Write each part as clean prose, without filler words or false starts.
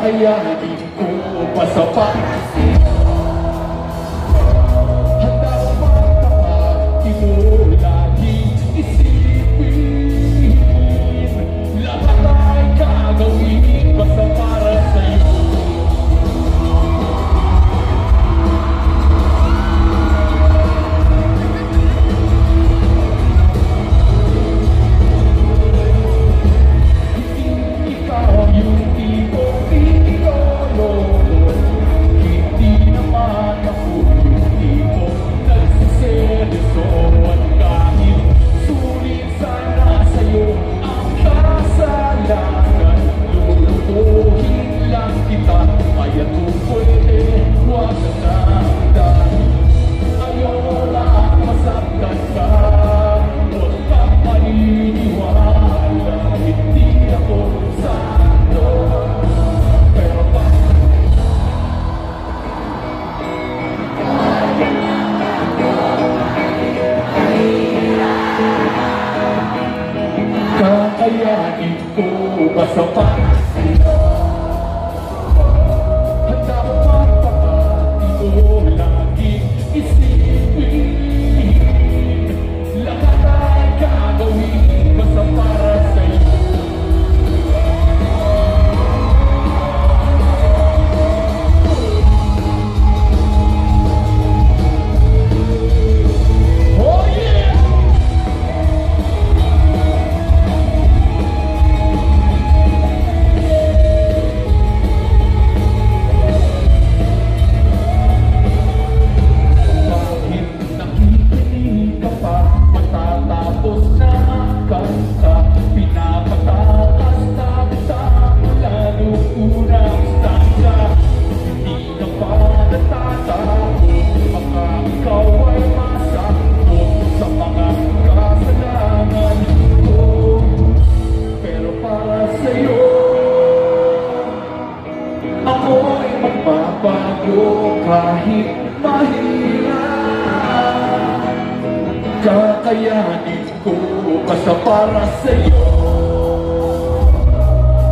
Kakayanin ko pa sa handa ko magpapati mo laging isipin. Lahat ay gagawin basta para sa'yo. Kakayanin ko basta sa'yo. Handa ko magpapati mo laging isipin. Lahat ay gagawin basta para sa'yo. Oh yeah! Ako'y magbabago kahit mahirap. Kakayanin ko basta para sa'yo.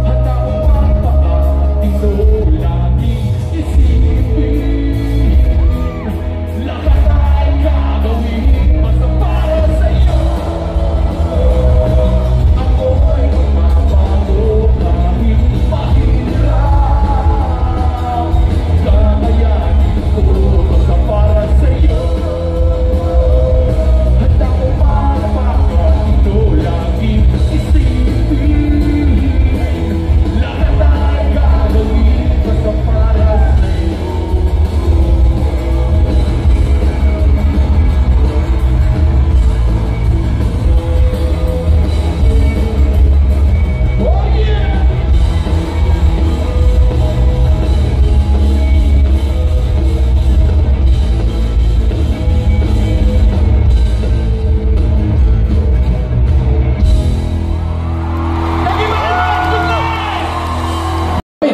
Handa ko magpapati mo laging isipin. Lahat ay gagawin basta para sa'yo. Ako'y magbabago kahit mahirap.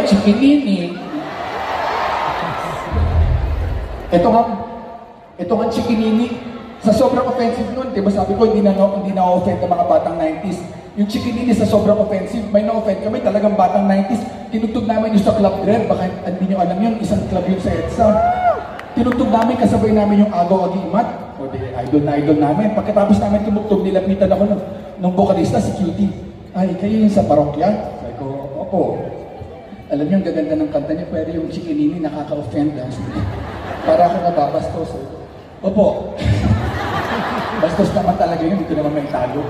Chikinini. Ito nga chikinini. Sa sobrang offensive nun, diba sabi ko, hindi na-offend ng mga batang 90s. Yung chikinini sa sobrang offensive, may na-offend kami, talagang batang 90s. Tinugtog namin yung sa Club Red, baka hindi nyo alam yun, isang club yun sa EDSA. Tinugtog namin, kasabay namin yung Agaw Agimat. O di, idol na idol namin. Pagkatapos namin tumugtog, nilapitan ako ng vocalista, si Cutie. Ay, kayo yung sa parokya? Sabi ko, opo. Alam niyo, ang gaganda ng kanta niya, pero yung chikinini nakaka-offend. Para ako nababastos. Opo. Bastos naman talaga yun, dito naman may talo.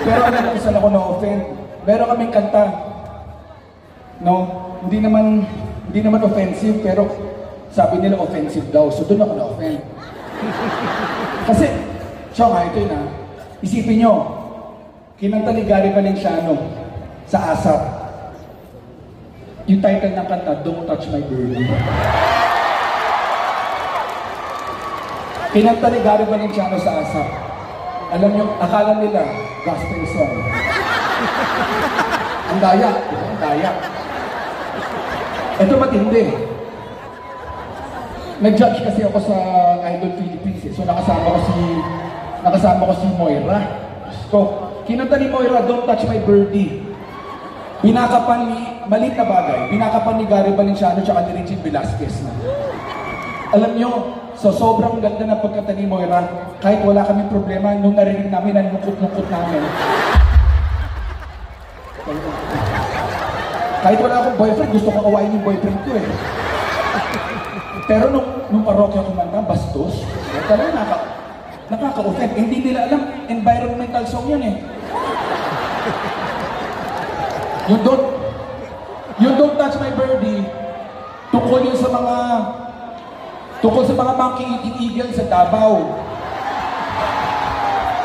Pero alam ko saan ako na-offend. Meron kaming kanta. No? Hindi naman offensive, pero sabi nila offensive daw. So doon ako na-offend. Kasi, ito yun ha. Isipin nyo, kinanta ni Gary Valenciano sa ASAP. Yung title ng kanta, Don't Touch My Baby. Kinanta ni Gary Valenciano sa ASAP. Alam nyo, akala nila, gospel song. Ang daya, ang daya. Ito matindi. Nag-judge kasi ako sa Idol Philippines eh. So nakasama ko si Moira. So, kinanta ni Moira, Don't Touch My Birdie. Binakapan maliit na bagay, pinakapan ni Gary Valenciano tsaka ni Regine Velasquez na. Alam nyo, so sobrang ganda ng pagkanta ni Moira, kahit wala kaming problema, nung narinig namin, ang lungkot-lungkot namin. Kahit wala akong boyfriend, gusto ko kawain yung boyfriend ko eh. Pero nung parokya kumanta, bastos, talaga nakaka-offend. Hindi nila alam, environmental song yan eh. Yung Don't Touch My Birdie, tungkol yun sa mga monkey eating eagle sa Davao.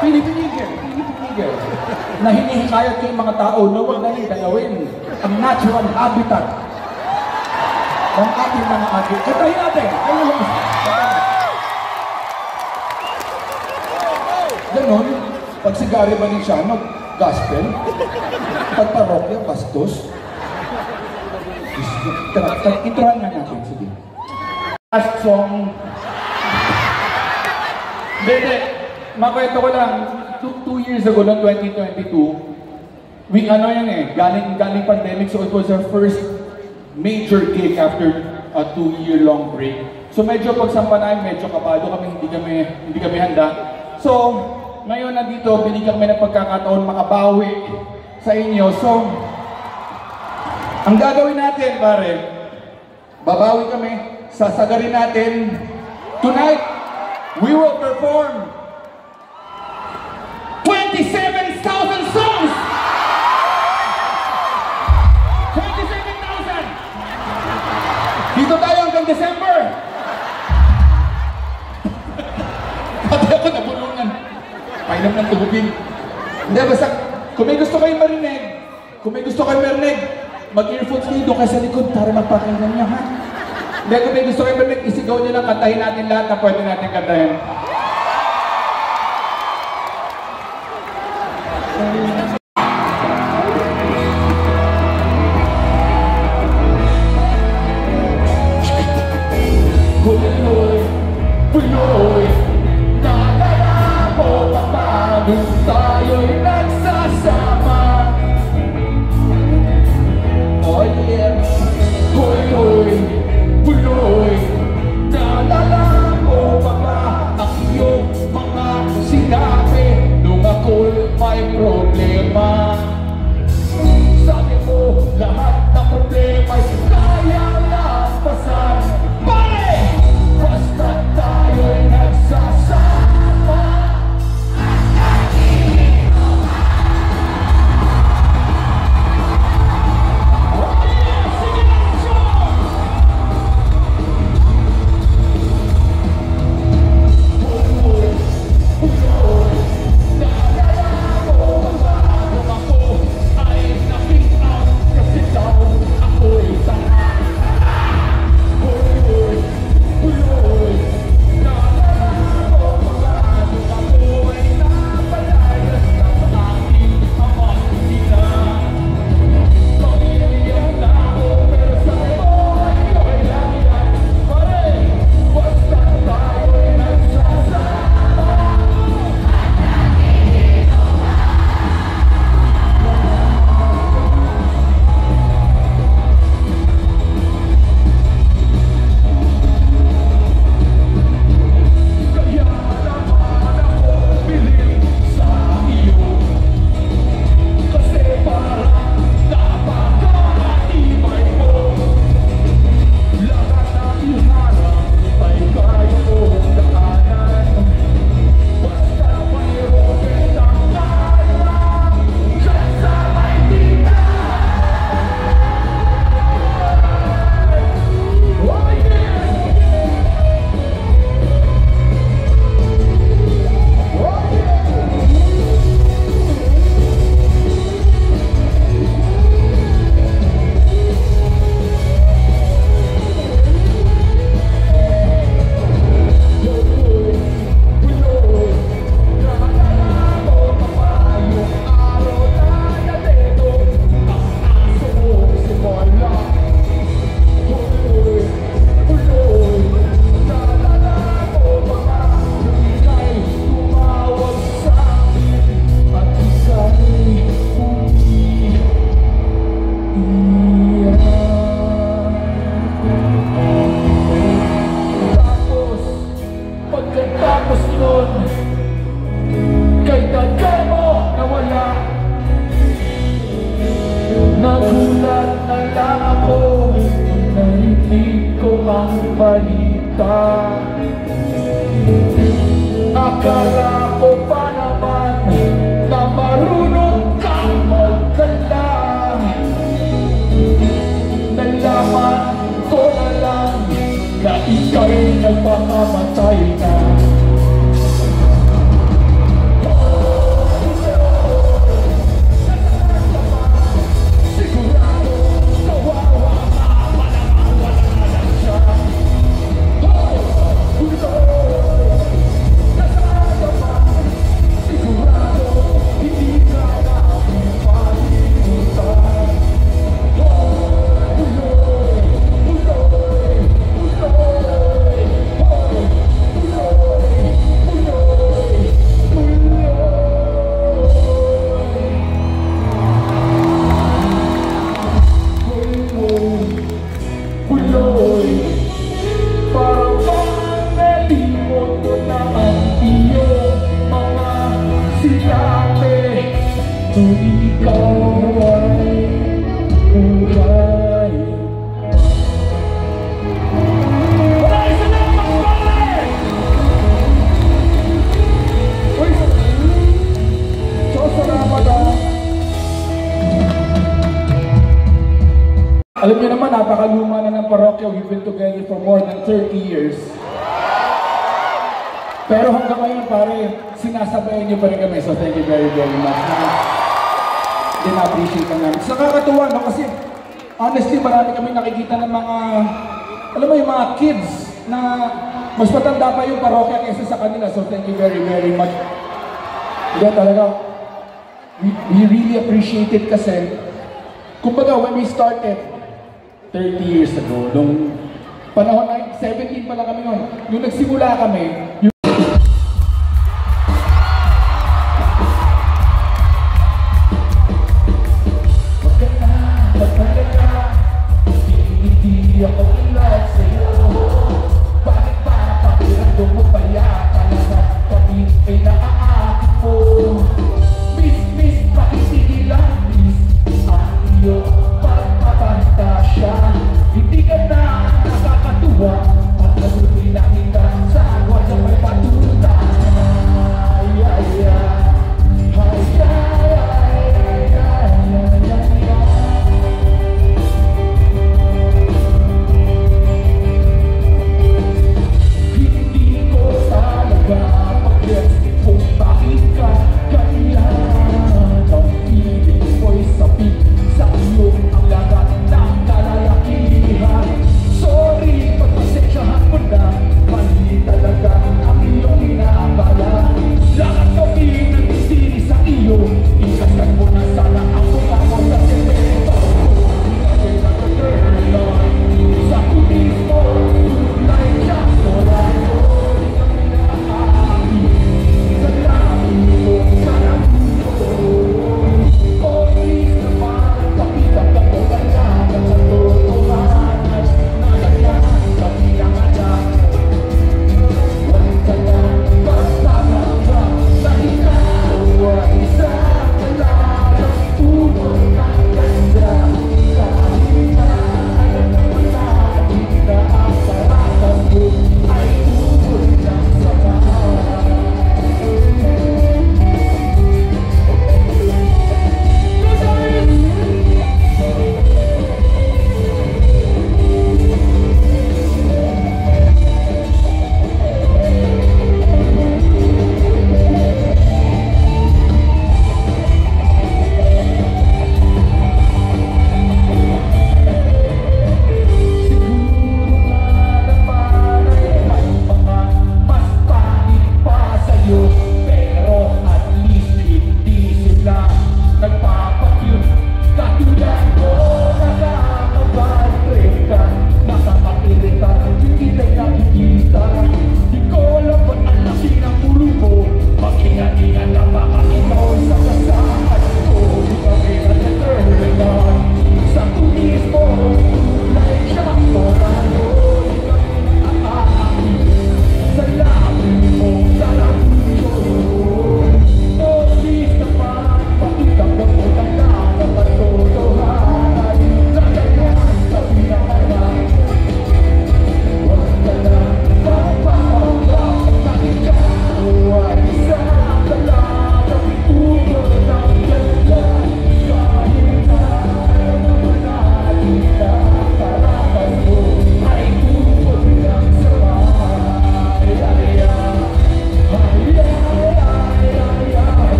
Philippine eagle. Na hinihikayat ko yung mga tao na huwag na rin galawin ang natural habitat ng ating mga ating. Katahin natin! Ganon, pag si Gary Valenciano, gospel, pag parokya, bastos. Introhan nga natin, sige. Last song. Hindi. Makwento ko lang, 2 years ago, noong 2022, galing pandemic, so it was our first major gig after a 2-year-long break. So medyo pagsampa namin, medyo kabado kami, hindi kami handa. So, ngayon nandito, binigyan kami ng pagkakataon makabawi sa inyo. So, ang gagawin natin, pare, babawi kami, sasagarin natin. Tonight, we will perform 27,000 songs! 27,000! Dito tayo hanggang December! Pati ako nabulungan. Painom ng tubig. Hindi, basta, kung may gusto kayong marinig, mag-earphones kayo doon kayo sa likod para magpakinggan niya, ha? Hindi, kung may gusto kayong marinig, isigaw niyo lang, kantahin natin lahat na pwede natin kantahin. Pinoy, naalala mo pa paano tayo'y nagsasama? Oh yeah, Pinoy, naalala mo pa ba ang iyong mga sinabi nung ako'y may problema? Akala ko pa naman na marunong kang magkala. Nalaman ko na lang na ika'y nagpakamatay na. Alam niyo naman, napakaluma na ng parokya. We've been together for more than 30 years. Pero hanggang ngayon, pare, sinasabayan niyo pa rin kami. So thank you very, very much. Na-appreciate ka namin. So nakakatuwa, no? Kasi honestly, marami kami nakikita ng mga, alam mo yung mga kids na mas matanda pa yung parokya kaysa sa kanila. So thank you very, very much. Diba talaga, we really appreciate it kasi, kumbaga, when we started, 30 years ago, nung panahon na 17 pa lang kami noon, nung nagsimula kami, yung hindi ako in love sa'yo. Bakit ba pakirando mo pa yata na kami ay naaakit mo? Miss, pakisigilan, miss, ang iyong pagpapantasya. Hindi ka na nakakatuwa at naguloy na kita sa agwa sa may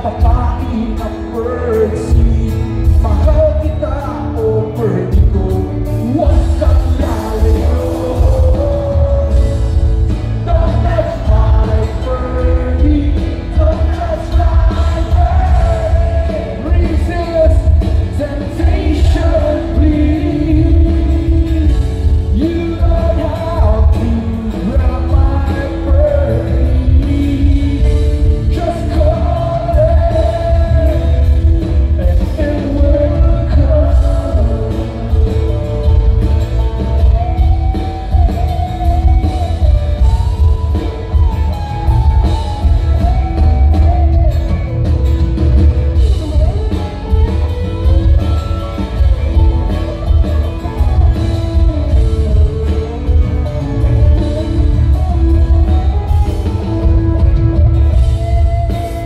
pagkain ng birdseed. Mahal kita o birdie ko, huwag kang lalayo. Don't touch my birdie, don't touch my birdie. Resist temptation, please. You don't have to grab my birdie. Just call it, and it will come.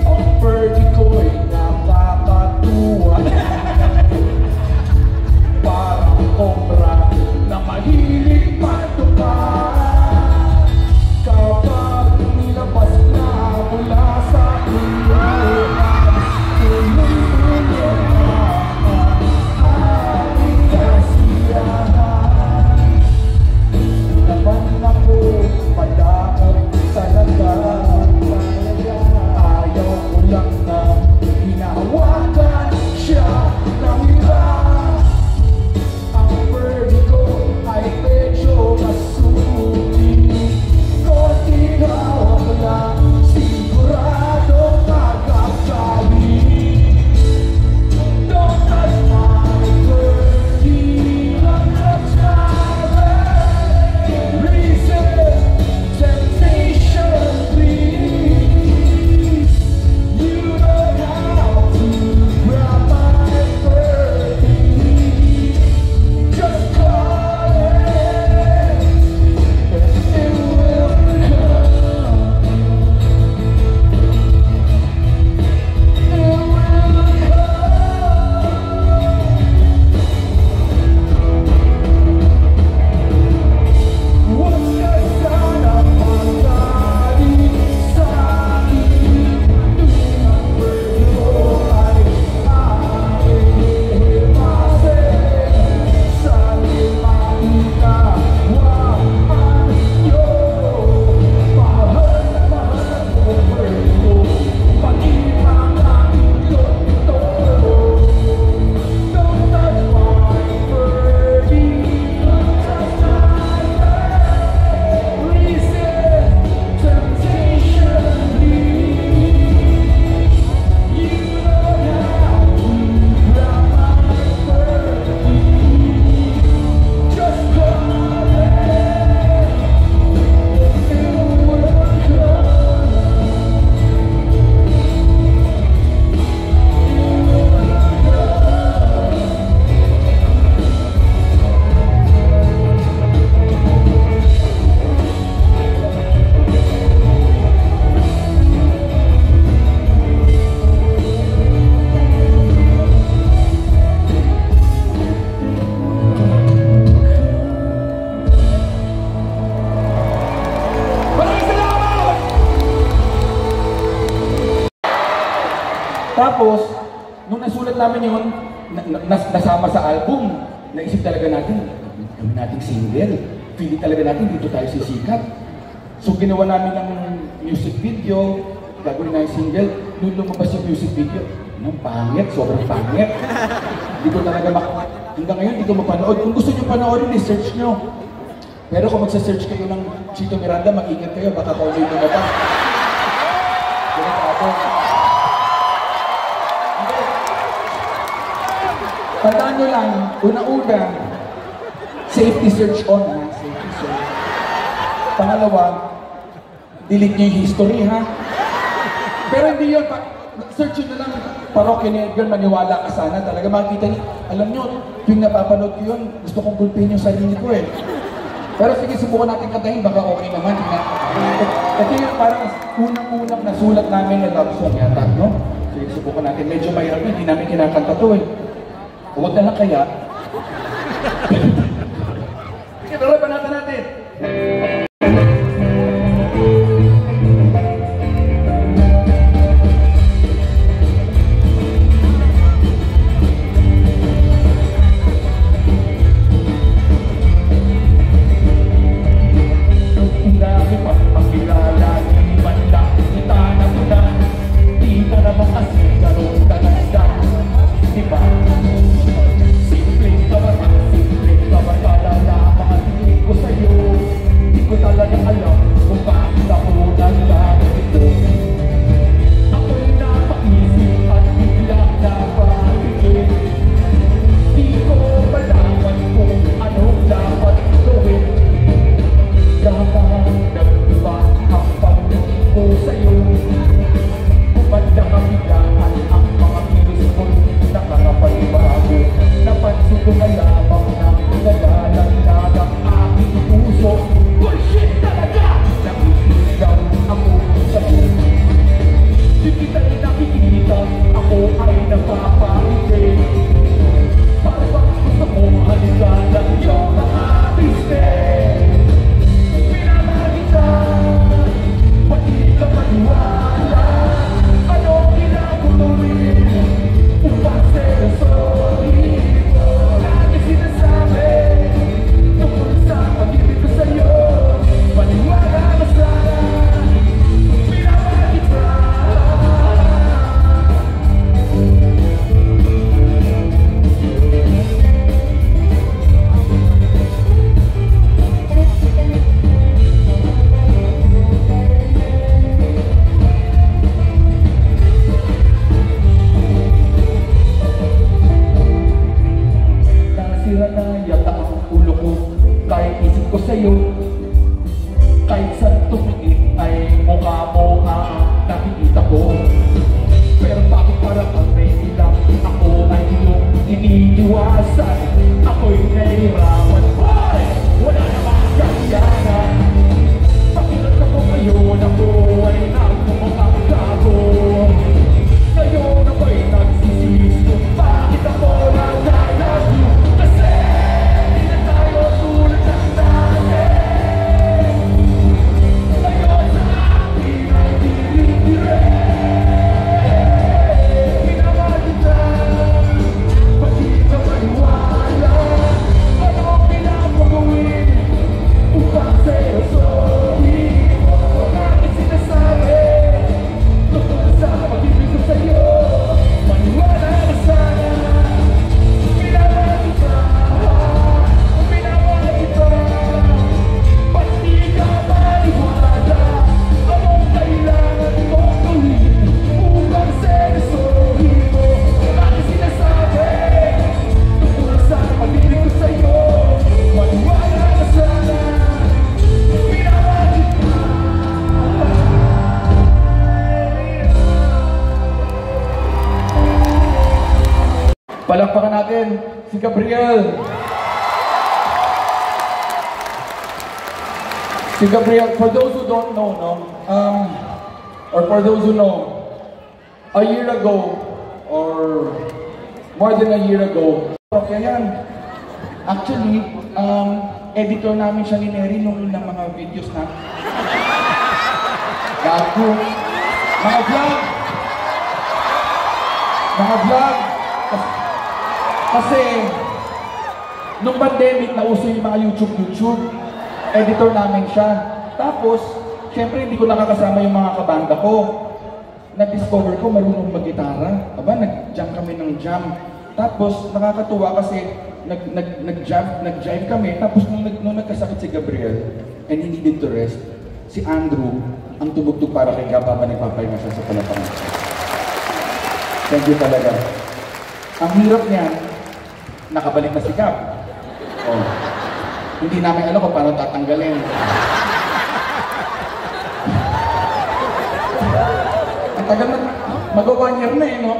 Ang birdie ko'y nakakatuwa. Parang kobra na mahilig patuka. Kapag nilabas na mula sa kulungan, tuloy-tuloy na ang aking kasiyahan. Laban ako, madamot talaga. Ayaw ko lang na hinahawakan siya ng iba. Ang birdie ko ay medyo masuki. Konting hawak lang, siguradong magkakawi. Don't touch my birdie, don't touch my birdie. Resist temptation, please. You don't have to grab my birdie. Just call it, and it will come. It will come. Huwag ka sana magaling sa'kin. Ang birdie ko ay aking iwasin. Sa limang kawaan niyo. Mahal na mahal ko birdie ko. Pag-ibang aking ito. Don't touch my birdie, don't touch my birdie. Resist temptation, please. You don't have to grab my birdie. Just call it, it will Maraming salamat! Tapos, nung nasulat namin yun, nasama sa album, naisip talaga natin, gawin nating single. Feeling talaga natin, dito tayo sisikat. So, ginawa namin ng music video, gagawin na yung single. Nung lumabas yung music video, ang pangit, sobrang pangit. Hindi ko talaga hanggang ngayon, hindi ko mapanood. Kung gusto nyo panoorin, i-search nyo. Pero kung magsa-search kayo ng Chito Miranda, mag-ingat kayo, baka pauloy na ba? Delikado. Tandaan nyo lang, una-una, safety search on, ha? Safety search. Pangalawa, delete nyo yung history, ha? Pero hindi yun, search nyo na lang, parokya ni Edgar, maniwala ka sana. Talaga makikita niyo, alam nyo, yung napapanood ko yun, gusto kong gulpin yung sarili ko, eh. Pero sige, subukan natin kantahin, baka okay naman. Ito yung parang unang-unang nasulat namin na love song yata, no? Sige, subukan natin. Medyo mahirap yun, hindi namin kinakanta to, eh. Huwag na lang kaya. Sige, pero panatan natin. alam kung bakit ako nagkakito. Ako'y napaisip at biglang napatigil. Di ko malaman kung anong dapat gawin. Dapat nag-iba ang pagtingin ko sa'yo. Bumanda kabilaan ang mga kilos ko'y nakakapanibago. Napansin ko na lamang na nagalalag ang aking puso. Bullshit talaga! Nakikita ako sa'yo. Di kita'y nakikita, ako ay napapakiti. Para bang gusto mong halikan ng iyong mga business. Pinamahal kita, pati ka maniwala. Anong ginaguluhin upang seryosohin mo? Lagi sinasabi tungkol sa pag-ibig ko sa'yo. Maniwala ka sana, pinamahal kita. Nasira na yata ang ulo ko kahit isip ko sa'yo. Kahit saan tumingin ay mukha mo ang nakikita ko. Pero bakit parang ang naiilang ako ay iyong iniiwasan? Ako'y nahihirapan, boy! Wala namang kakayanan. Pakilat ako ngayon, ako ay nagmamagago. Ngayon ako'y nagsisisi kung bakit ako naglalagyo. Kasi di na tayo tulad ng dati. Ngayon sa akin ay dire-dire. Pinamahal kita, pati ka maniwala. Anong pinapagawin upang seryosohin mo? Bakit sinasabi tungkol sa pag-ibig ko sa'yo? Maniwala ka sana, pinamahal kita, pinamahal kita. Pati ka maniwala, anong kailangan mong gawin upang seryosohin mo? Bakit sinasabi tungkol sa pag-ibig ko sa'yo? Maniwala ka sana, pinamahal kita. Palakpakan natin si Gabriel. Si Gabriel, for those who don't know, or for those who know, a year ago, or more than a year ago, okay yan. Actually, editor namin siya ni Neri nung ng mga videos na. Gago. Mga vlog. Kasi, nung pandemic, nauso yung mga YouTube, editor namin siya. Tapos, syempre hindi ko nakakasama yung mga kabanda ko. Na-discover ko marunong mag-gitara. Aba, nag-jam kami ng jam. Tapos, nakakatuwa kasi nag-jive kami. Tapos, nung nagkasakit si Gabriel, and he needed to rest, si Andrew, ang tumugtog para kay Gab habang nagpapahinga siya sa palapangan. Thank you talaga. Ang hirap niyan, nakabalik na si Gab. Oh. Hindi namin alam kung paano tatanggalin. Ang tagal na, mag-1 year na eh, no?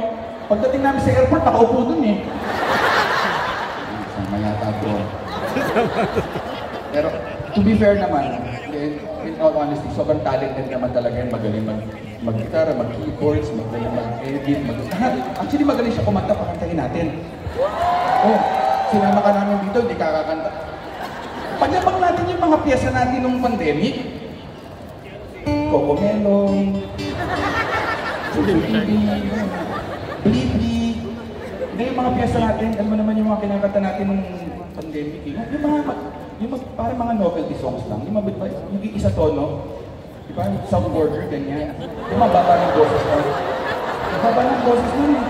Pagdating namin sa airport, nakaupo dun eh. Sama yata ko. Pero, to be fair naman, in all honesty, sobrang talented naman talaga yan. Magaling mag-gitara, mag-keyboards, magaling mag-edit, actually, magaling siya kumanta, pakantahin natin. Oh, sinama ka namin dito, hindi kakakanta. Pagyabang natin yung mga piyesa natin nung pandemic. Cocomelon, Suzuki, Blippi. Hindi yung mga piyesa natin, alam mo naman yung mga kinakanta natin nung pandemic. Parang mga novelty songs lang. Yung isa tono, di ba? Sound border, ganyan. Yung mababa ng boses mo. Mababa ng boses mo eh.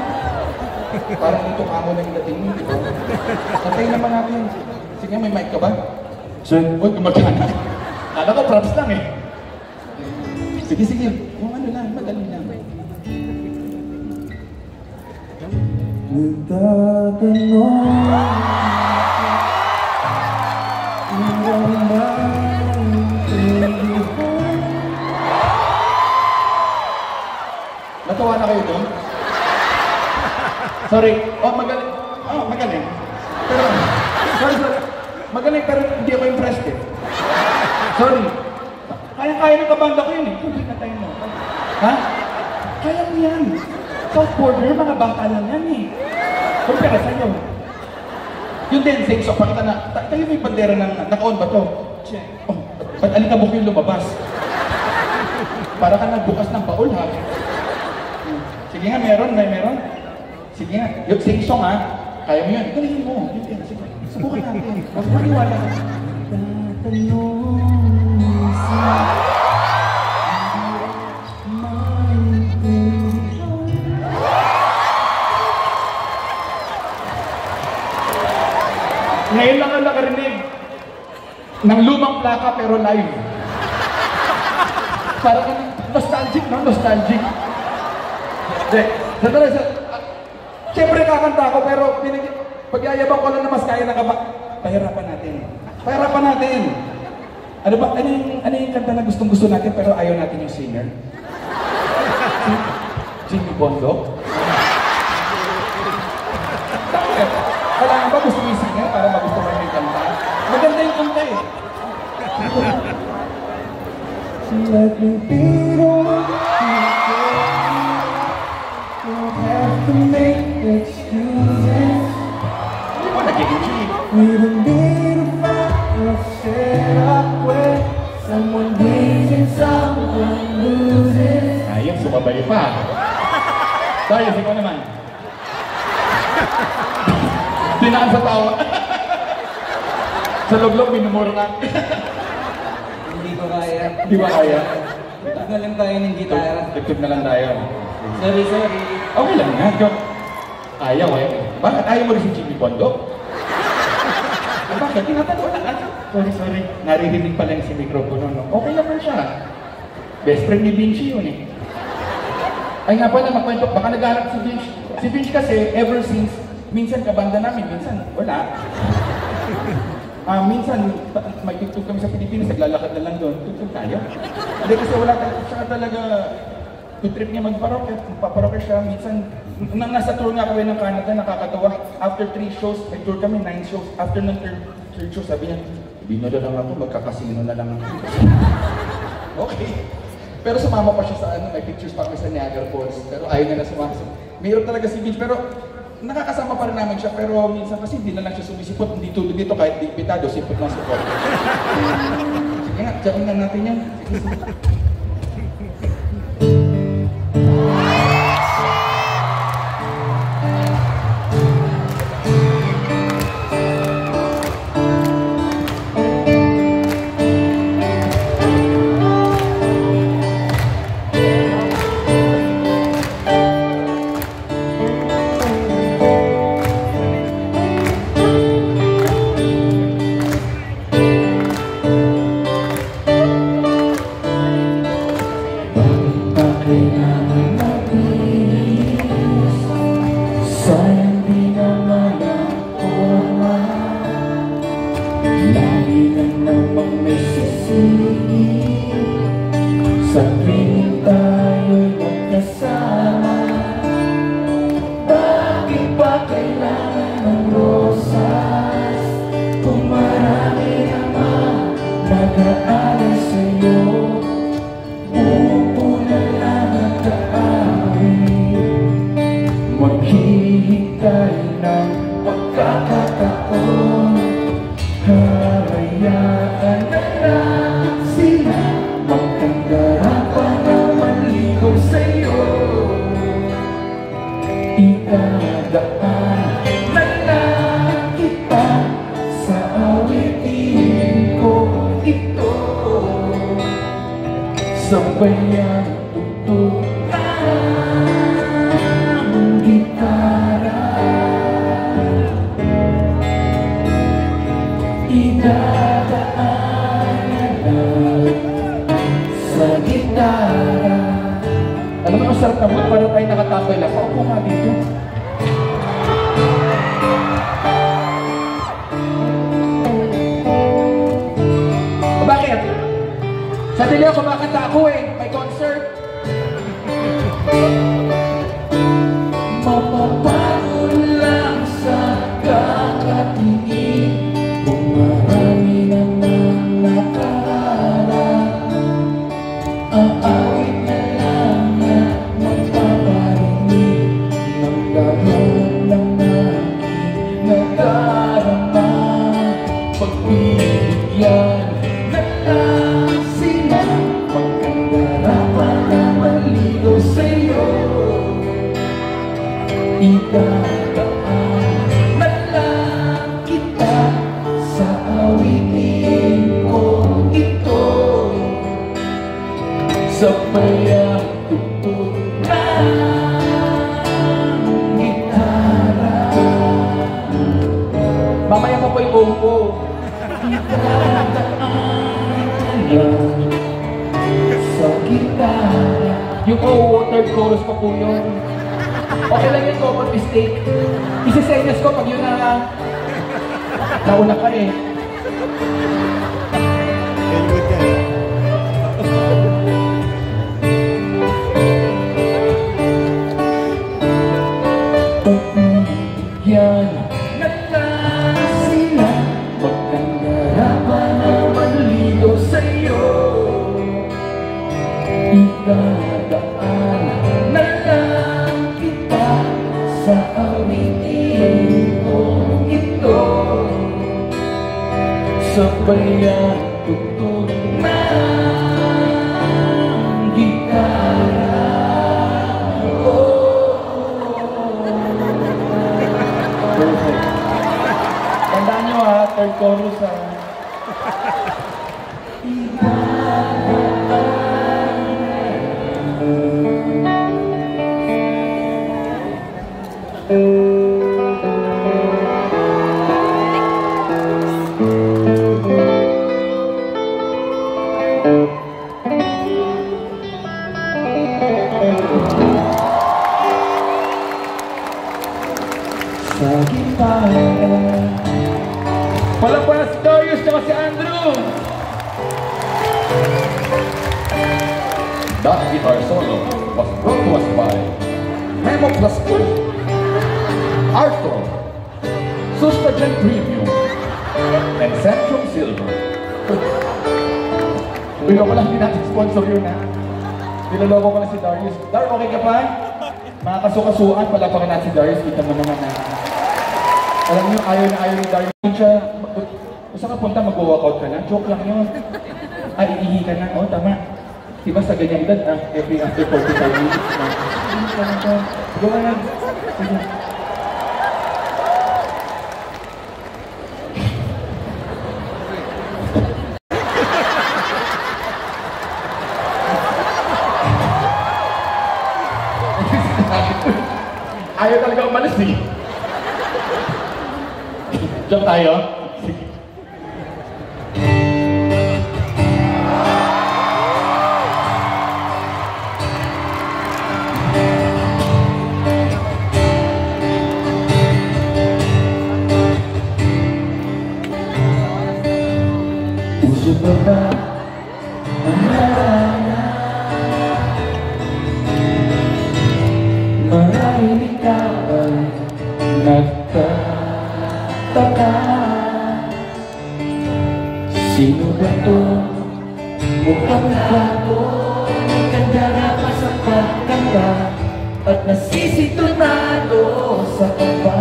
Parang dito kamo na yung dating mo, di ba? Patay naman natin. Sige, may mic ka ba? Sir? Uy, gumagana. Kala ko props lang eh. Sige, sige. Kung ano lang, madali lang. Natawa na kayo doon? Sorry. Oh, magaling. Oh, magaling. Pero, sorry. Magaling pero hindi ako impressed eh. Sorry. Kaya-kaya ng kabanda ko yun eh. Hindi na tayo mo. Ha? Kaya mo yan. South Border, mga bata lang yan eh. Kumpira sa'yo. Yung dancing, so pakita na, tayo may bandera ng, naka-on ba to? Check. Oh, ba't alikabok yung lumabas? Para ka nagbukas ng baul ha. Sige nga, meron. Sige nga, yung sing song ha. Kaya mo yun. Galing mo. Yun, sige. Subukan natin. Huwag maniwala ka. Ngayon lang ang nakarinig ng lumang plaka pero live. Para kang nostalgic, no? Nostalgic. Siyempre kakanta ako pero pagyayabang ko lang na mas kaya na pahirapan natin. Ano yung kanta na gustong-gusto natin pero ayaw natin yung singer? Jimmy Bondo? Kailangan ba gusto yung singer para magustuhan yung kanta? Maganda yung kanta eh. Let me be the one you have to make excuses. Hindi mo nag-i-enjoy. We don't need to find or set up where someone wins and someone loses. Ayun, sumabay pa. Sorry, ikaw naman. Dinaan sa tawa. Sa loob-loob, minumura na. Hindi ko kaya. Di ba kaya? Tugtog na lang tayo ng gitara. Tugtog na lang tayo. Sorry. Okay lang nga, John. Ayaw eh. Bakit ayaw mo rin si Jimmy Bondo? Bakit? Tinatanong na. Sorry. Naririnig pala yung si mikropono. No? Okay naman siya. Best friend ni Vinci yun eh. Ay nga pala, magkwento. Baka naghanap si Vinci. Si Vinci kasi, ever since, minsan kabanda namin, minsan wala. Minsan, may tugtog kami sa Pilipinas, naglalakad na lang doon. Tugtog tayo. Hindi kasi wala siya talaga, yung trip niya magpaparokya siya. Minsan, nang nasa tour nga kami ng Canada, nakakatawa. After 3 shows, may tour kami, 9 shows. After ng third show, sabi niya, bino na lang ako, magkakasino na lang ako. Okay. Pero sumama pa siya sa may pictures pa kami sa Niagara Falls. Pero ayaw niya na sumama. Mayroon talaga si Vince, pero nakakasama pa rin namin siya, pero minsan kasi hindi na lang siya sumisipot, hindi tulog dito kahit di pitado, sipot lang sipot. Sige nga, tsakin na natin yan. Sige. Sabayan tugtog ang gitara, idadaan na lang. gitara. Alam mo, ang sarap na mo, para tayo nakatambay lang. Paupo nga dito. O bakit? Sa Dileo, kumakanta ako eh. May concert. Mapapago lang sa kakatingin kung marami namang nakaraan. Ang awit na lang na magpaparinig ng lahat ng aking nadarama. Pagbibigyan na lang sila, magkandarapan na maligaw sa'yo. Idadaan na lang kita sa awitin ko ito. Sabay ang tugtog ng gitara. Mamaya mo pa yung opo. Idadaan lang sa gitara. Yung third chorus pa po yun. Okay lang yun, common mistake. Isisenyas ko pag yun na nauna ka eh. Yan na lang sila, magkandarapan na manligaw sa'yo. Idadaan na lang kita sa awitin kong ito. Sabay ang tugtog ng gitara. Perfect. Tandaan nyo ha, third chorus ha. Sa gitara. Palagpas si Darius at si Andrew. That guitar solo was brought to us by Memo Plus 2, Arthur, Sustagen Premium, and Centrum Silver. Biloko lang din natin sponsor yun ha. Niloloko ko na si Darius. Dar, okay ka pa? Mga kasukasuan, palapakan natin si Darius. Kita mo naman na. Alam niyo, ayaw na ayaw ni Darius. Siya, saan ka punta, mag-walkout ka na? Joke lang yun. Ay, iihi ka na. Oh, tama. Diba sa ganyang edad, every after 45 minutes na. Go ahead. Sige. Ayaw talaga umalis eh. Diyan tayo. Sige. Puso ba ba ang narana? Marahil ikaw ay nagtataka. Sino ba to? Mukhang bago, ganda pa sa pagkanta at nasisitunado sa kaba.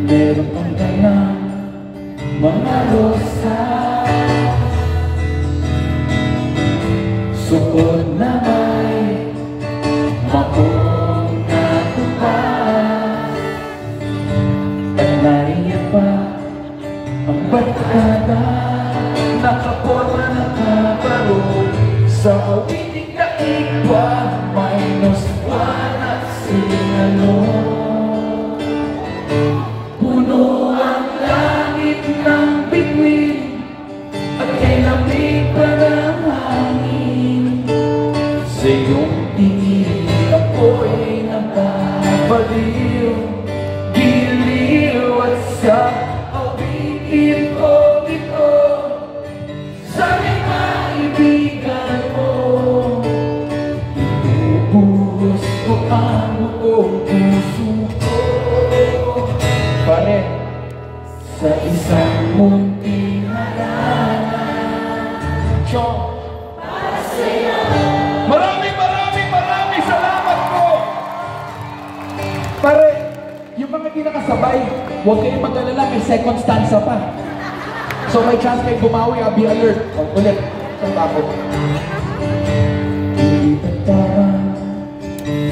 Meron pang ganang mga rosa, sukot na may makong natupas. At naiyak pa ang barkada, nakaporma ng kabaro sa awiting daigwa, minus one at singalong. Puno ang langit ng bituin, Chong. Maraming salamat po. Pare, yung mga di nakasabay, huwag kayong mag-alala, may second stanza pa. So may chance kayo bumawi, be alert. Ulit, saan ba ako?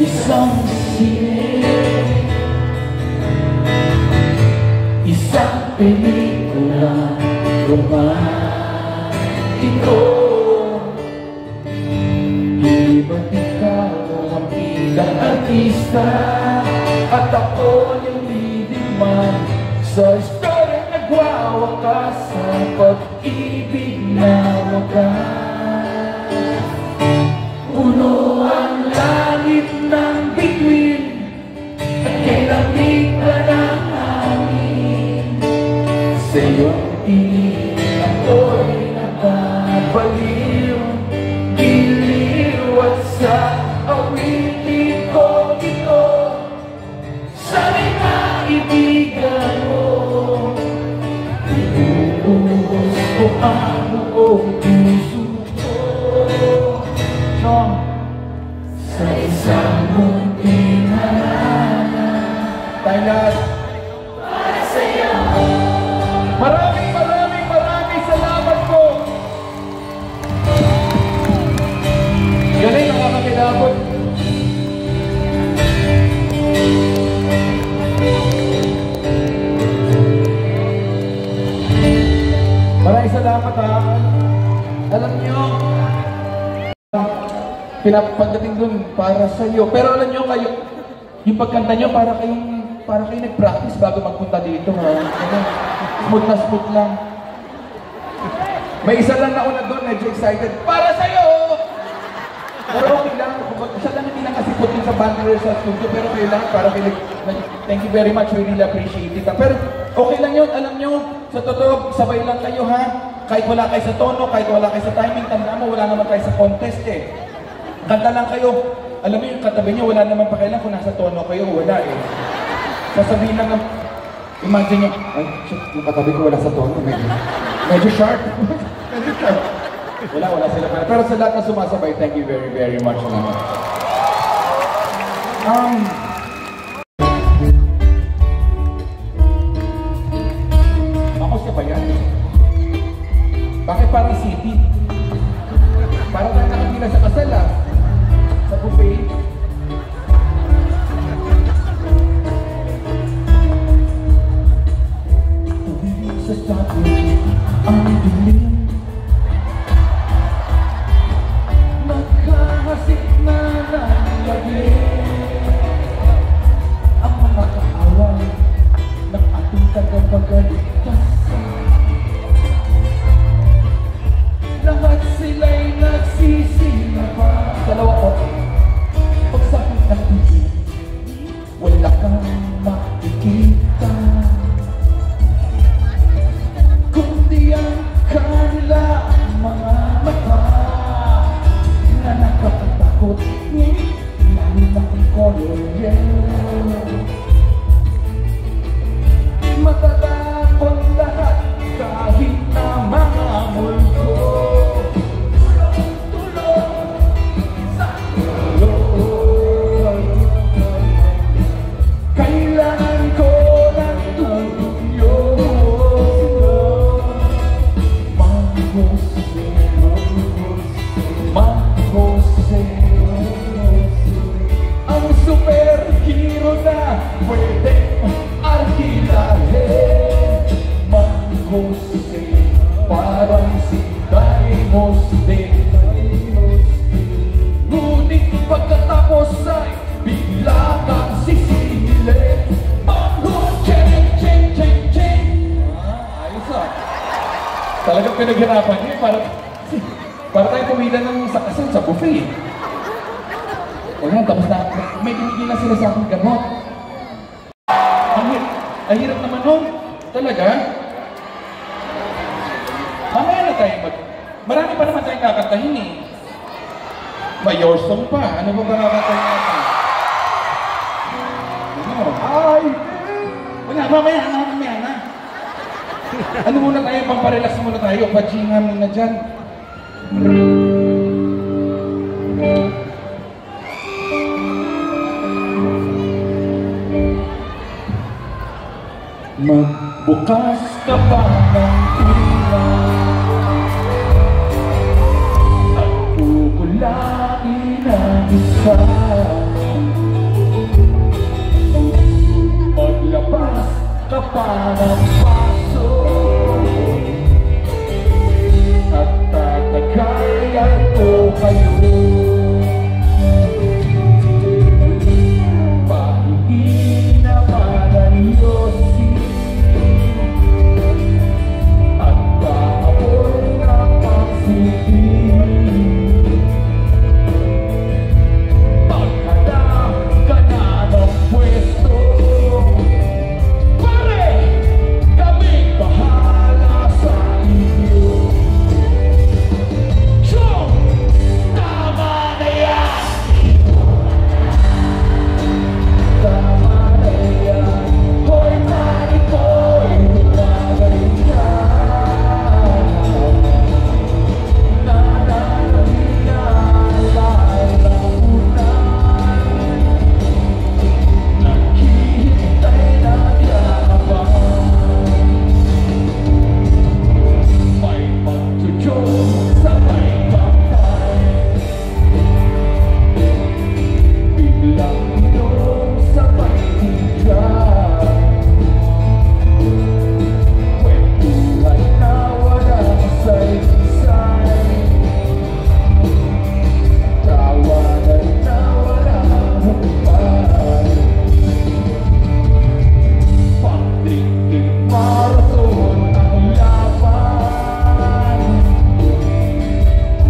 Isang sine, isang pelikula romantiko. Hindi ba't ikaw ang bidang artista at ako yung leading man sa istoryang nagwawakas sa pag-ibig na wagas. Puno ang langit ng bituin at kailamig pa ng hangin. Sa iyong tingin ako'y nababaliw, giliw at sa awitin ko ito. Sana'y maibigan mo, inuubos ko ang buong puso ko. Chong, sa isang munting harana, Thailand, para sa'yo. Maraming salamat po. Galing, nakakakilabot. Maraming salamat ha. Alam niyo, pinapagdating dun para sa iyo. Pero alam niyo kayo, yung pagkanta niyo para kayo nag-practice bago magpunta dito ha. Smooth na smooth lang. May isa lang nauna doon, medyo excited. Para sa iyo! Pero okay lang, siya lang hindi lang kasi put sa band sa studio, pero kayo lang, para kayo, thank you very much, we really appreciate it. Pero okay lang yun, alam nyo, sa totoo, sabay lang kayo ha. Kahit wala kayo sa tono, kahit wala kayo sa timing, tanda mo, wala naman kayo sa contest eh. Kanta lang kayo, alam mo yung katabi nyo, wala naman pa kailan kung nasa tono kayo, wala eh. Sasabihin lang, imagine nyo, ay, shit, yung katabi ko wala sa tono, medyo sharp. Medyo sharp. Wala sila pala. Pero sa lahat na sumasabay, thank you very much naman. Ako siya ba yan? Bakit parang city? Parang tayo nakapila sa kasal ah. Sa buffet. Tumingin sa statue, ang dilim. Nakahasik na nangyari ang mga kaaway ng ating tagapagligtasan. Lahat sila'y nagsisinapa. Dalawa ko, pagsakit ng tubig, wala kang makikita, kundi ang kanila mga mata na nakakatakot, lalo na ang color yellow. Matatapang lahat kahit na mga multo. Tulong sa tulong. Kailangan ko ng tulong yun. Jose, ang superhero na pwedeng arkilahin. Jose, parang si Daimos din. Ngunit pagkatapos ay bigla kang sisilip. Ayos ah. Talagang pinaghirapan niya para tayo pumila ng sakasan sa buffet. O yan, tapos na, may binigyan na sila sa aking gamot. Ang hirap naman nun. Talaga? Mamaya na tayo marami pa naman tayong kakantahin eh. May your song pa. Ano ba kakantahin natin? Ano? Ay! Wala, mamaya na. Ano muna tayo, pamparelax muna tayo. Bajingan na dyan. Magbukas ka pa ng tila at kukulangin ang isa. Maglabas ka pa ng paso at tatagayan ko kayo. Pahingi naman ang yosi at paabot ng pagsitin. Maghanap ka na ng pwesto, pare, kaming bahala sa inyo. Chong, tama na yan! Tama na yan! Hoy, mani ko'y humagay ka. Nananahin na lalamunan. Naghihintay na yaman. May magtutyo sa may bahay. Biglang inom sa may higay. Kwentuhan na walang saysay. Tawanan na walang humpay. Pang-drinking marathon ang laban.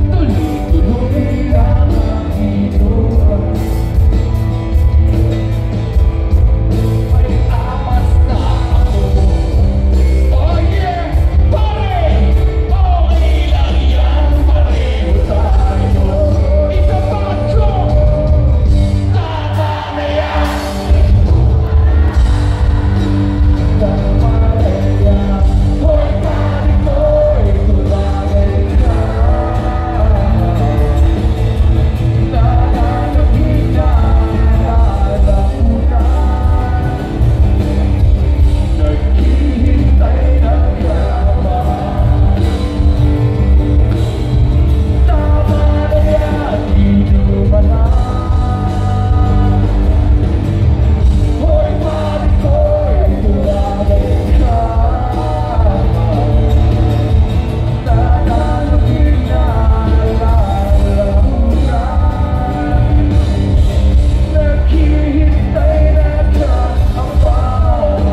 Tuloy-tuloy lang ang inuman. May amas na ako. Oh yeah, pare! Okay lang yan, pareho tayo. Isa pa, Chong! Tama na yan! Tama na yan! Hoy, pare ko'y tulagay ka. Nananahin na lalamunan. Naghihintay na yaman. Tama na yan, inuman na. Hoy, pare ko'y tulagay ka. Nananahin na lalamunan. Naghihintay na kahabang.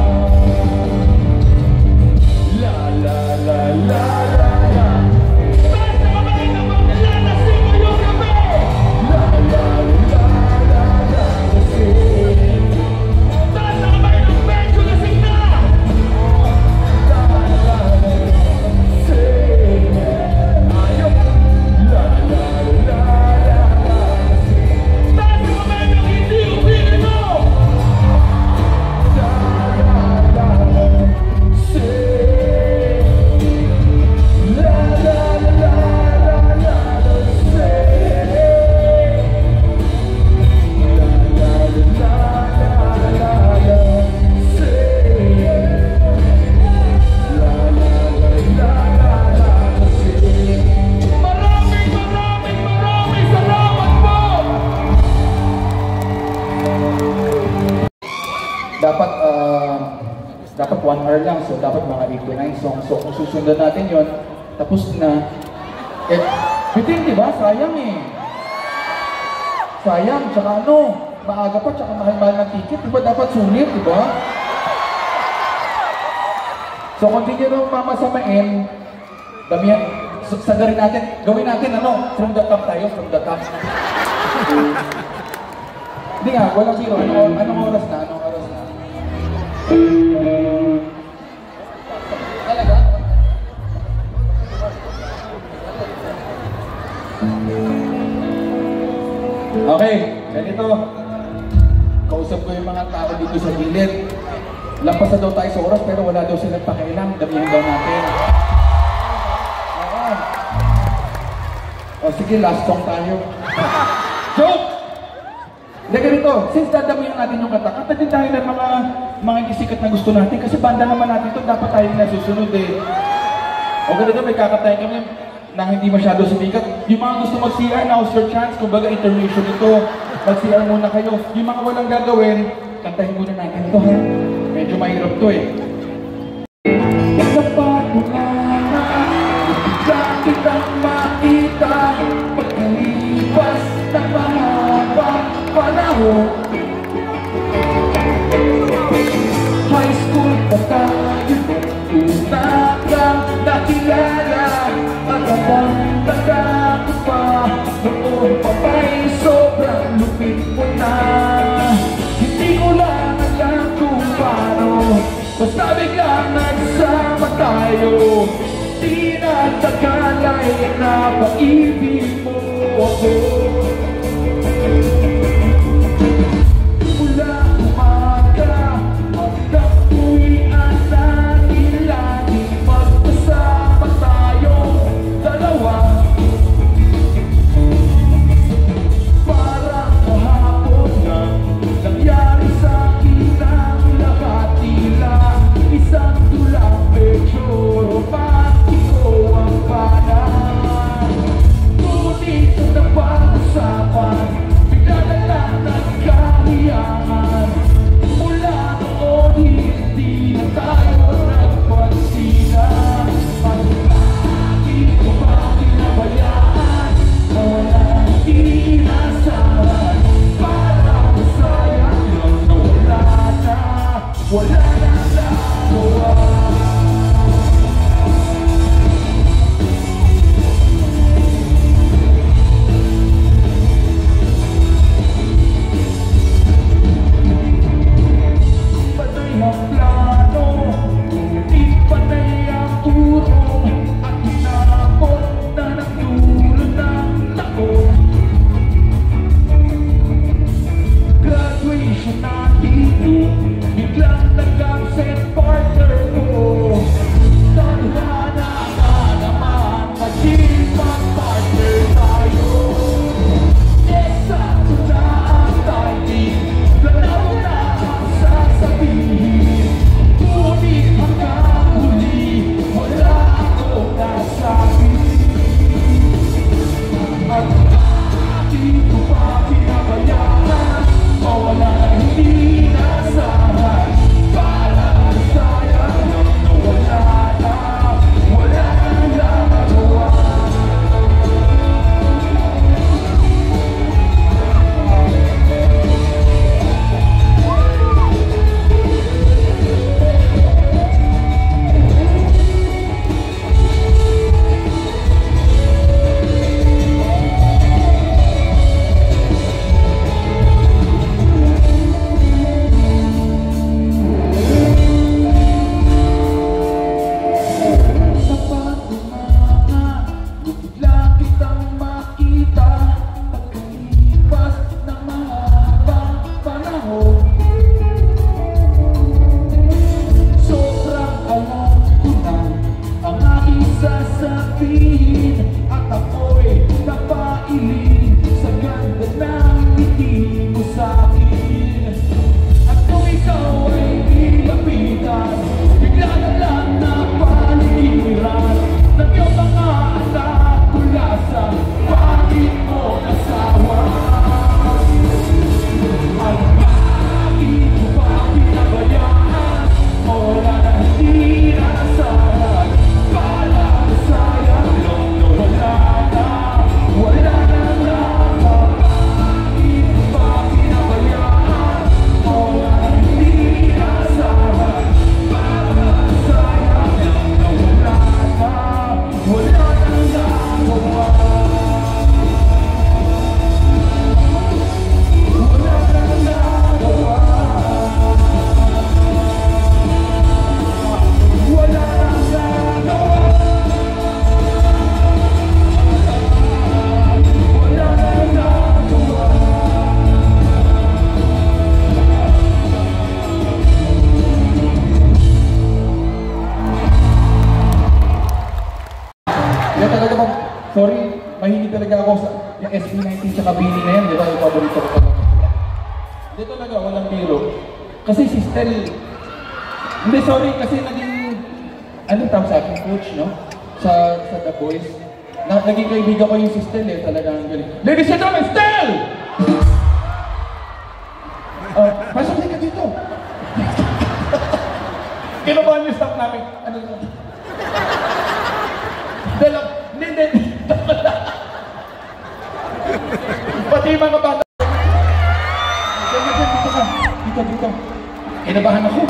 La la la la la la. Basta kamay na maglalasing ngayong gabi. La la la la la lasing. Basta kamay ng medyo lasing na. La la la la lasing. Ayaw. La la la la la lasing. Basta kamay ng hindi umiinom. La la la la lasing. La la la la la lasing. La la la la la lasing. La la la la la lasing. Maraming salamat po! Dapat 1 hour lang, so dapat mga 8 to 9 songs. So kung susundan natin yon, tapos na. Eh, bitin, di ba? Sayang eh. Sayang, tsaka maaga pa, tsaka mahal-mahal ng ticket. Di ba dapat sulit, di ba? So kung hindi nyo mamasamain, damihan, sagarin natin, gawin natin from the top tayo, from the top. Hindi nga, walang zero. Anong oras na? Talaga? Okay, ganito. Kausap ko yung mga tao dito sa gilid. Lampasan daw tayo sa oras pero wala daw silang pakialam. Damihan daw natin. O sige, last song tayo. Joke! Hindi ganito, since dadamihan natin yung kanta din tayo ng mga isikat na gusto natin kasi banda naman natin ito, dapat tayo na susunod eh. O ganito, may kakatayin kami na hindi masyado sumikat. Yung mga gusto mag-CR, now's your chance. Kumbaga intermission ito, mag-CR muna kayo. Yung mga walang gagawin, kantahin muna natin ito ha. Medyo mahirap to eh. Dapat mo na kitang makita pagkalipas ng mahabang panahon. High school pa tayo, una kang nakilala. Magandang-tanda ko pa, noon pa ba'y sobrang lupit mo na. Hindi ko lang alam kung paano, basta biglang nagsama tayo. Di na tagalay na pag-ibig mo ako. Mula umaga hanggang uwian natin, lagi magkasama tayong dalawa. Parang kahapon lang nangyari sa akin ang lahat, tila isang tulang medyo romantiko ang panahon. Ngunit sa napag-usapan, bigla na lang nagkahiyangan. Mula noon hindi na tayo nagpansinan. Lagi ko ba pinabayaan, wala hindi inasahan. Parang sayang lang na wala na nagawa. Panay ang plano, ngunit panay ang urong, at hinapon na nagdulo ng taon. Graduation natin, biglang nag-absent partner ko. Tadhana ka naman, maging mag-partner tayo. Eksakto na ang timing, ganaw na ang sasabihin. Ngunit hanggang huli, wala akong nasabi. At bakit ko pa pinabayaan, mawala na hindi inasahan. Parang sayang lang na wala nang nagawa. Dapat umanga, biglang kitang makita pagkalipas ng mahabang panahon. Sobrang alam ko na ang aking sasabihin, at ako'y napailing sa ganda ng ngiti mo sa'kin. At kung ikaw ay nilapitan, bigla na lang napaligiran ng iyong mga anak mula sa pangit mo asawa. At bakit ko pa pinabayaan, wala na hindi inasahan. Parang sayang lang na wala nang nagawa. Bakit ko pa pinabayaan, wala na hindi inasahan. Parang sayang lang na wala nang nagawa. Wala nang nagawa. Wala nang nagawa. Wala nang nagawa. Kaya talaga ba, sorry, mahilig talaga ako sa yung SB19 tsaka Bini na yan, di ba? Yung paborito ko talaga. Hindi talaga, walang biro. Kasi si Stel, hindi, sorry, kasi naging, anong tawag sa akin, coach, no? Sa The Boys. Naging kaibigan ko yung si Stel eh, talagang galing. Ladies and gentlemen, Stel! Pasok ka dito. Kinabahan yung staff namin. Ano ito? Hindi. Pati yung mga bata. Dito. Kinabahan ako.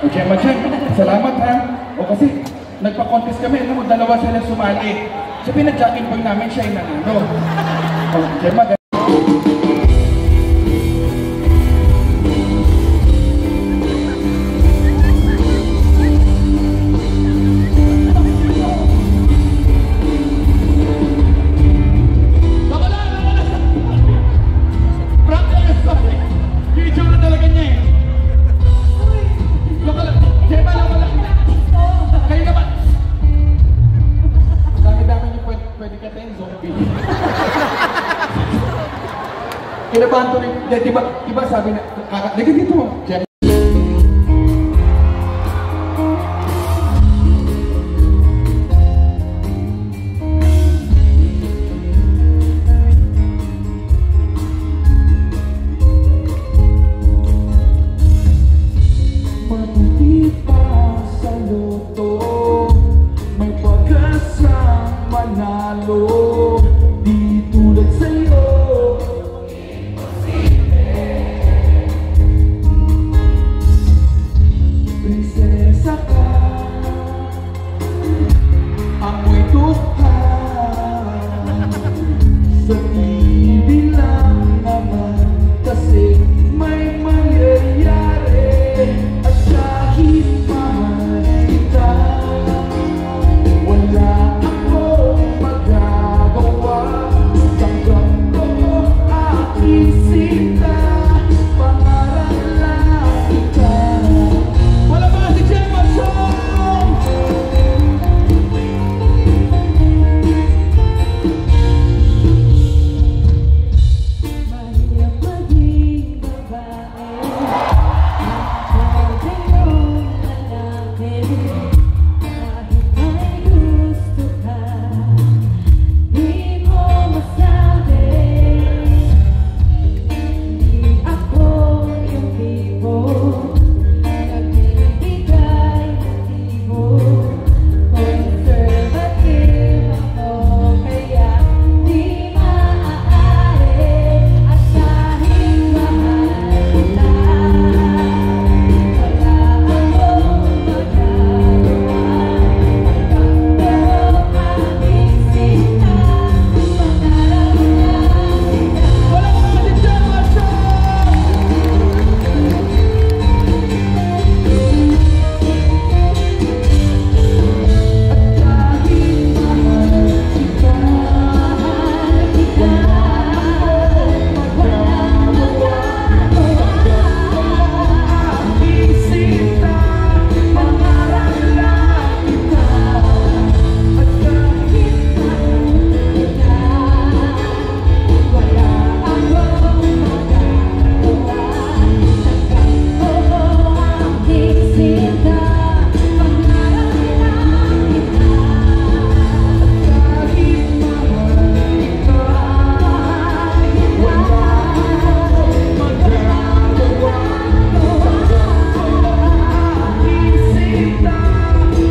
Okay, Machan. Salamat ha. O kasi, nagpa-contest kami. Alam mo, dalawa sila sumali. So, pinag-jacking pag namin siya yung nanalo. Okay, Machan. Kinabahan to rin. Diba sabi na, liga dito. Mabuti pa sa loto, may pag-asang manalo. Di tulad sa'yo, prinsesa ka, amoy tukha. Sa TV lang naman kasi may mangyayari. At kahit mahal kita, wala akong magagawa. Tanggap ko aking sinta, pangarap lang kita. Wala ba si Gemma Song? Mahirap maging babae, pwede mong lalaki. Kahit may gusto ka, di mo masabi. Hindi ako yung tipo nagbibigay motibo. Conservative ako, kaya di maaari. At kahit mahal kita, wala akong magagawa. Tanggap ko aking sinta, pangarap lang kita. Wala ba si Gemma Song? Kahit mahal kita, aking sinta, pangarap lang kita. At kahit Wala akong magagawa. Tanggap ko aking sinta, pangarap lang kita. kahit mahal kita, wala akong magagawa. Aking sinta,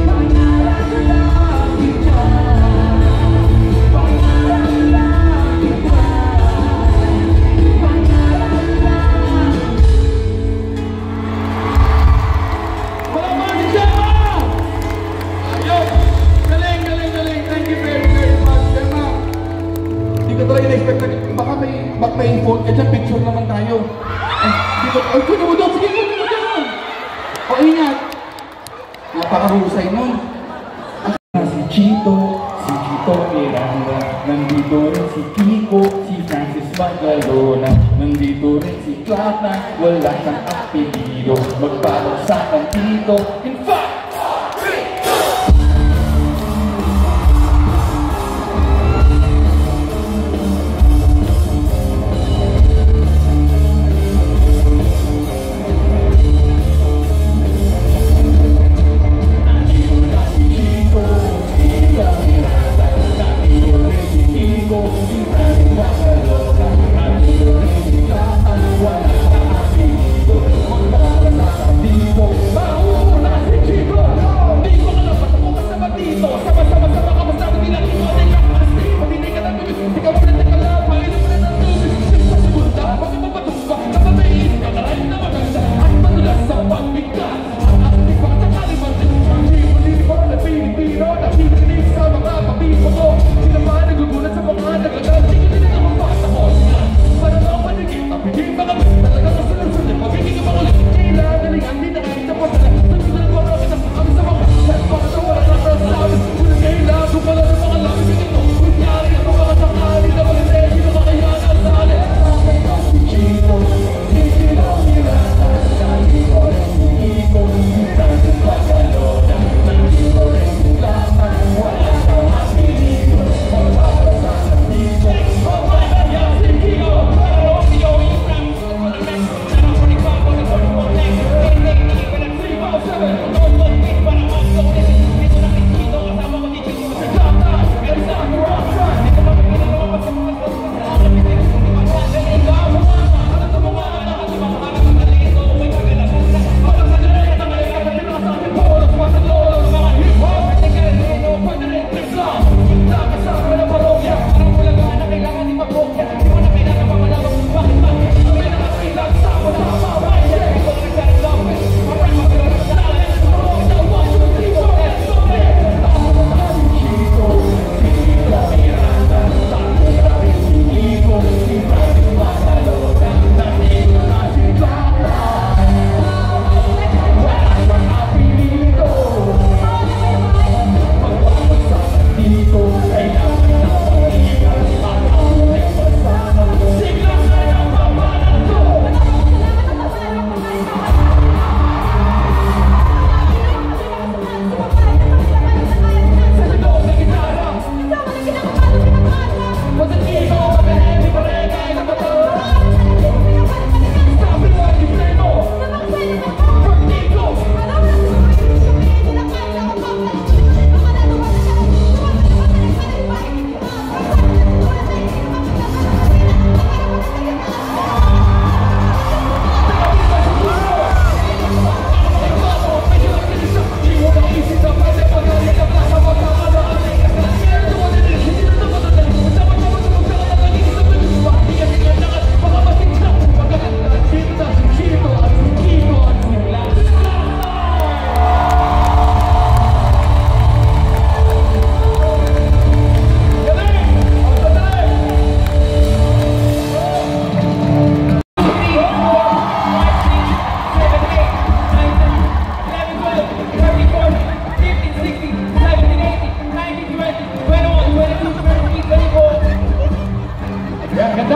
pangarap lang kita. Pangarap lang kita. Pangarap lang. Wala ba si Gemma? Ayun! Galing! Thank you very much, Gemma. Hindi ko talaga na-expect na, baka may phone ka dyan, picture naman tayo. Kunin mo doon, sige, kunin mo doon. O, ingat. Napakahusay nun. Si Chito Miranda, nandito rin si Kiko, si Francis Magalona, nandito rin si Clara, wala siyang apelido, magpapagsak ng Tito. In fact,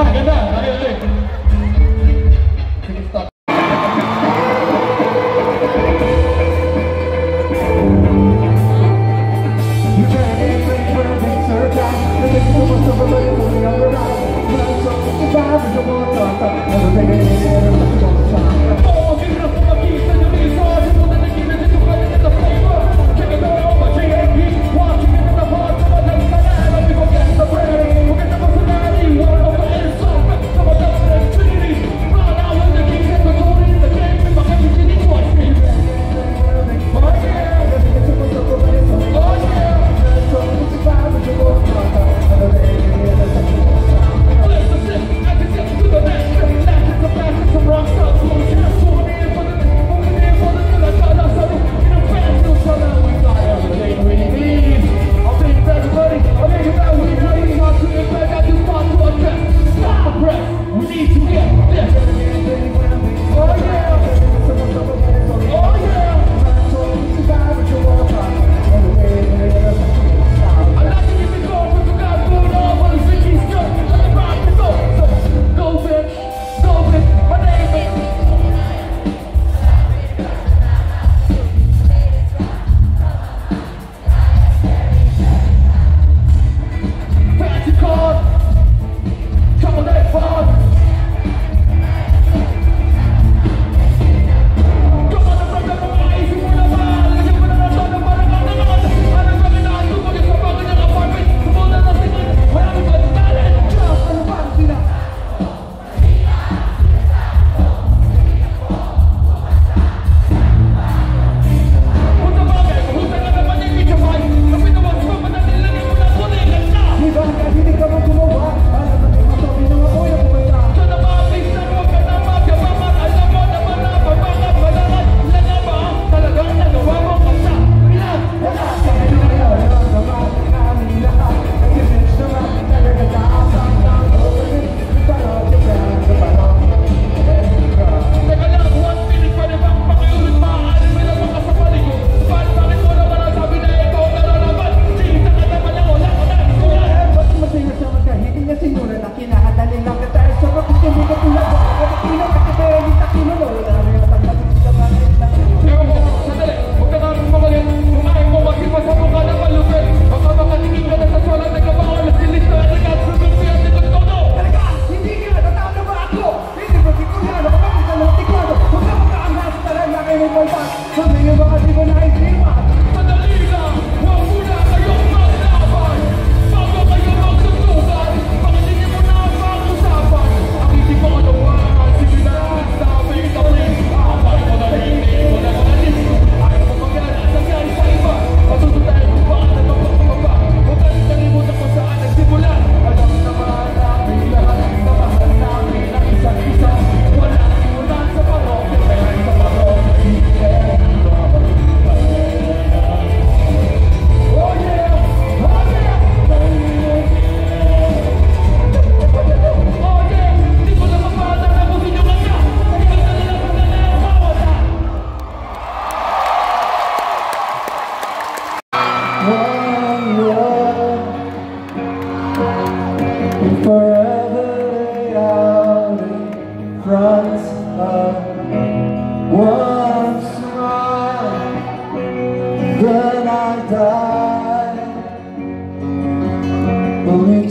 Ganda. Okay. Sige, stop.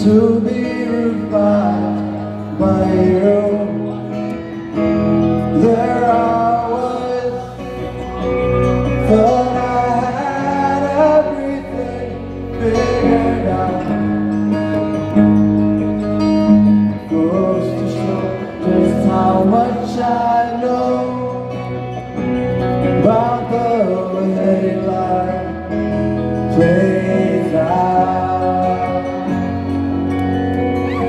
To be revived by you. There I was, thought I had everything figured out. Goes to show just how much I know about the way life plays out.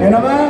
And I'm